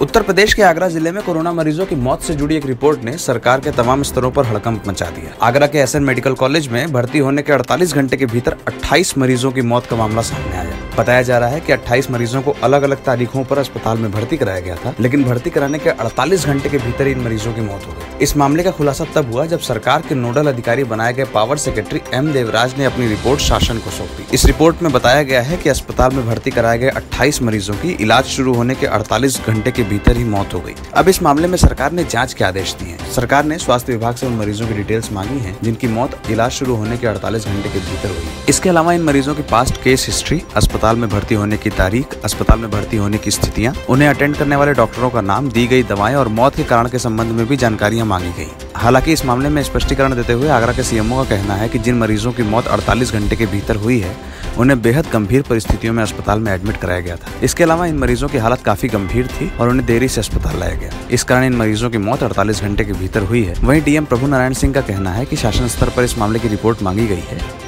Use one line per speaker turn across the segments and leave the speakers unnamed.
उत्तर प्रदेश के आगरा जिले में कोरोना मरीजों की मौत से जुड़ी एक रिपोर्ट ने सरकार के तमाम स्तरों पर हड़कंप मचा दिया। आगरा के एसएन मेडिकल कॉलेज में भर्ती होने के 48 घंटे के भीतर 28 मरीजों की मौत का मामला सामने आया। बताया जा रहा है कि 28 मरीजों को अलग अलग तारीखों पर अस्पताल में भर्ती कराया गया था, लेकिन भर्ती कराने के 48 घंटे के भीतर इन मरीजों की मौत हो गई। इस मामले का खुलासा तब हुआ जब सरकार के नोडल अधिकारी बनाए गए पावर सेक्रेटरी एम देवराज ने अपनी रिपोर्ट शासन को सौंपी। इस रिपोर्ट में बताया गया है कि अस्पताल में भर्ती कराए गए 28 मरीजों की इलाज शुरू होने के 48 घंटे के भीतर ही मौत हो गई। अब इस मामले में सरकार ने जांच के आदेश दिए हैं। सरकार ने स्वास्थ्य विभाग से उन मरीजों की डिटेल्स मांगी हैं जिनकी मौत इलाज शुरू होने के 48 घंटे के भीतर हुई। इसके अलावा इन मरीजों की पास्ट केस हिस्ट्री, अस्पताल में भर्ती होने की तारीख, अस्पताल में भर्ती होने की स्थितियां, उन्हें अटेंड करने वाले डॉक्टरों का नाम, दी गई दवाएं और मौत के कारण के संबंध में भी जानकारियां मांगी गई। हालांकि इस मामले में स्पष्टीकरण देते हुए आगरा के सीएमओ का कहना है कि जिन मरीजों की मौत 48 घंटे के भीतर हुई है उन्हें बेहद गंभीर परिस्थितियों में अस्पताल में एडमिट कराया गया था। इसके अलावा इन मरीजों की हालत काफी गंभीर थी और उन्हें देरी से अस्पताल लाया गया। इस कारण इन मरीजों की मौत 48 घंटे के भीतर हुई है। वहीं डीएम प्रभु नारायण सिंह का कहना है कि शासन स्तर पर इस मामले की रिपोर्ट मांगी गई है।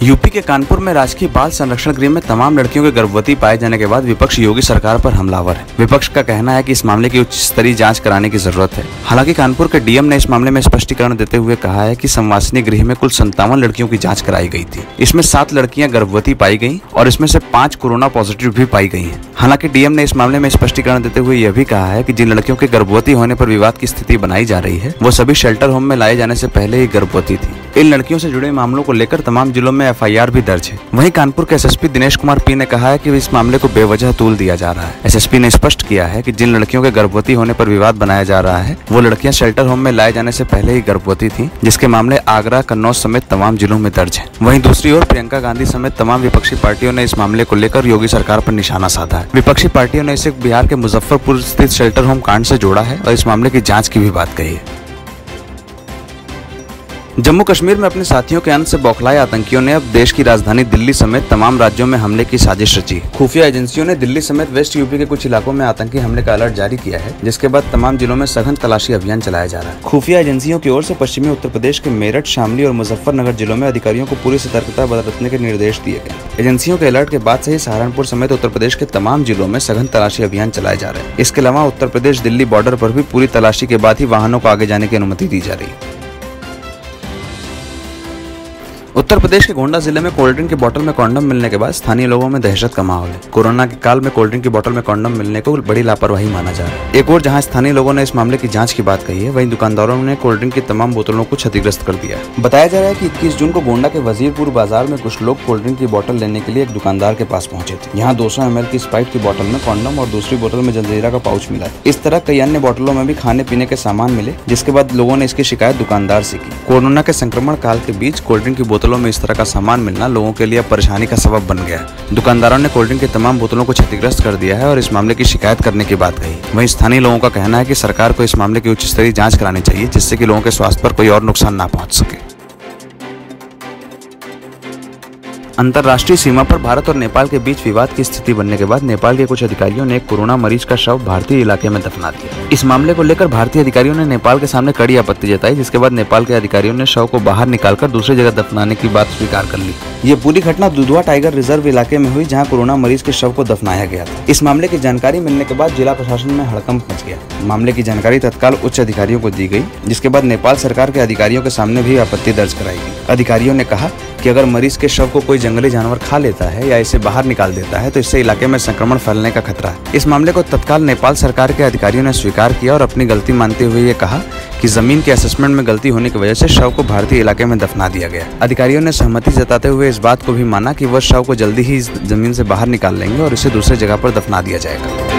यूपी के कानपुर में राजकीय बाल संरक्षण गृह में तमाम लड़कियों के गर्भवती पाए जाने के बाद विपक्ष योगी सरकार पर हमलावर है। विपक्ष का कहना है कि इस मामले की उच्च स्तरीय जांच कराने की जरूरत है। हालांकि कानपुर के डीएम ने इस मामले में स्पष्टीकरण देते हुए कहा है कि संवासनीय गृह में कुल 57 लड़कियों की जांच कराई गई थी। इसमें 7 लड़कियां गर्भवती पाई गयी और इसमें से 5 कोरोना पॉजिटिव भी पाई गई है। हालांकि डीएम ने इस मामले में स्पष्टीकरण देते हुए यह भी कहा है कि जिन लड़कियों के गर्भवती होने पर विवाद की स्थिति बनाई जा रही है वो सभी शेल्टर होम में लाए जाने से पहले ही गर्भवती थी। इन लड़कियों से जुड़े मामलों को लेकर तमाम जिलों में एफआईआर भी दर्ज है। वहीं कानपुर के एसएसपी दिनेश कुमार पी ने कहा है कि इस मामले को बेवजह तूल दिया जा रहा है। एसएसपी ने स्पष्ट किया है कि जिन लड़कियों के गर्भवती होने पर विवाद बनाया जा रहा है वो लड़कियां शेल्टर होम में लाए जाने से पहले ही गर्भवती थी, जिसके मामले आगरा, कन्नौज समेत तमाम जिलों में दर्ज है। वहीं दूसरी ओर प्रियंका गांधी समेत तमाम विपक्षी पार्टियों ने इस मामले को लेकर योगी सरकार पर निशाना साधा है। विपक्षी पार्टियों ने इसे बिहार के मुजफ्फरपुर स्थित शेल्टर होम कांड से जोड़ा है और इस मामले की जाँच की भी बात कही है। जम्मू कश्मीर में अपने साथियों के अंत से बौखलाए आतंकियों ने अब देश की राजधानी दिल्ली समेत तमाम राज्यों में हमले की साजिश रची। खुफिया एजेंसियों ने दिल्ली समेत वेस्ट यूपी के कुछ इलाकों में आतंकी हमले का अलर्ट जारी किया है, जिसके बाद तमाम जिलों में सघन तलाशी अभियान चलाया जा रहा है। खुफिया एजेंसियों की ओर से पश्चिमी उत्तर प्रदेश के मेरठ, शामली और मुजफ्फरनगर जिलों में अधिकारियों को पूरी सतर्कता बरतने के निर्देश दिए गए। एजेंसियों के अलर्ट के बाद से ही सहारनपुर समेत उत्तर प्रदेश के तमाम जिलों में सघन तलाशी अभियान चलाए जा रहे हैं। इसके अलावा उत्तर प्रदेश दिल्ली बॉर्डर पर भी पूरी तलाशी के बाद ही वाहनों को आगे जाने की अनुमति दी जा रही है। उत्तर प्रदेश के गोंडा जिले में कोल्ड ड्रिंक की बोतल में कॉन्डम मिलने के बाद स्थानीय लोगों में दहशत का माहौल है। कोरोना के काल में कोल्ड ड्रिंक की बोतल में कॉन्डम मिलने को बड़ी लापरवाही माना जा रहा है। एक और जहां स्थानीय लोगों ने इस मामले की जांच की बात कही है, वहीं दुकानदारों ने कोल्ड ड्रिंक की तमाम बोतलों को क्षतिग्रस्त कर दिया है। बताया जा रहा है कि 21 जून को गोंडा के वजीरपुर बाजार में कुछ लोग कोल्ड ड्रिंक की बोतल लेने के लिए एक दुकानदार के पास पहुंचे थे। यहाँ 200 ml की स्प्राइट की बोतल में कॉन्डम और दूसरी बोतल में जलजीरा का पाउच मिला। इस तरह कई अन्य बोतलों में भी खाने पीने के सामान मिले, जिसके बाद लोगों ने इसकी शिकायत दुकानदार से की। कोरोना के संक्रमण काल के बीच कोल्ड ड्रिंक की बोतलों में इस तरह का सामान मिलना लोगों के लिए परेशानी का सबब बन गया है। दुकानदारों ने कोल्ड ड्रिंक की तमाम बोतलों को क्षतिग्रस्त कर दिया है और इस मामले की शिकायत करने की बात कही। वहीं स्थानीय लोगों का कहना है कि सरकार को इस मामले की उच्च स्तरीय जांच करानी चाहिए, जिससे कि लोगों के स्वास्थ्य पर कोई और नुकसान ना पहुंच सके। अंतर्राष्ट्रीय सीमा पर भारत और नेपाल के बीच विवाद की स्थिति बनने के बाद नेपाल के कुछ अधिकारियों ने एक कोरोना मरीज का शव भारतीय इलाके में दफना दिया। इस मामले को लेकर भारतीय अधिकारियों ने नेपाल के सामने कड़ी आपत्ति जताई, जिसके बाद नेपाल के अधिकारियों ने शव को बाहर निकालकर दूसरी जगह दफनाने की बात स्वीकार कर ली। ये पूरी घटना दुधवा टाइगर रिजर्व इलाके में हुई, जहाँ कोरोना मरीज के शव को दफनाया गया था। इस मामले की जानकारी मिलने के बाद जिला प्रशासन में हड़कंप मच गया। मामले की जानकारी तत्काल उच्च अधिकारियों को दी गई, जिसके बाद नेपाल सरकार के अधिकारियों के सामने भी आपत्ति दर्ज कराई गई। अधिकारियों ने कहा कि अगर मरीज के शव को कोई जंगली जानवर खा लेता है या इसे बाहर निकाल देता है तो इससे इलाके में संक्रमण फैलने का खतरा है। इस मामले को तत्काल नेपाल सरकार के अधिकारियों ने स्वीकार किया और अपनी गलती मानते हुए ये कहा कि जमीन के असेसमेंट में गलती होने की वजह से शव को भारतीय इलाके में दफना दिया गया। अधिकारियों ने सहमति जताते हुए इस बात को भी माना कि वह शव को जल्दी ही इस जमीन से बाहर निकाल लेंगे और इसे दूसरी जगह पर दफना दिया जाएगा।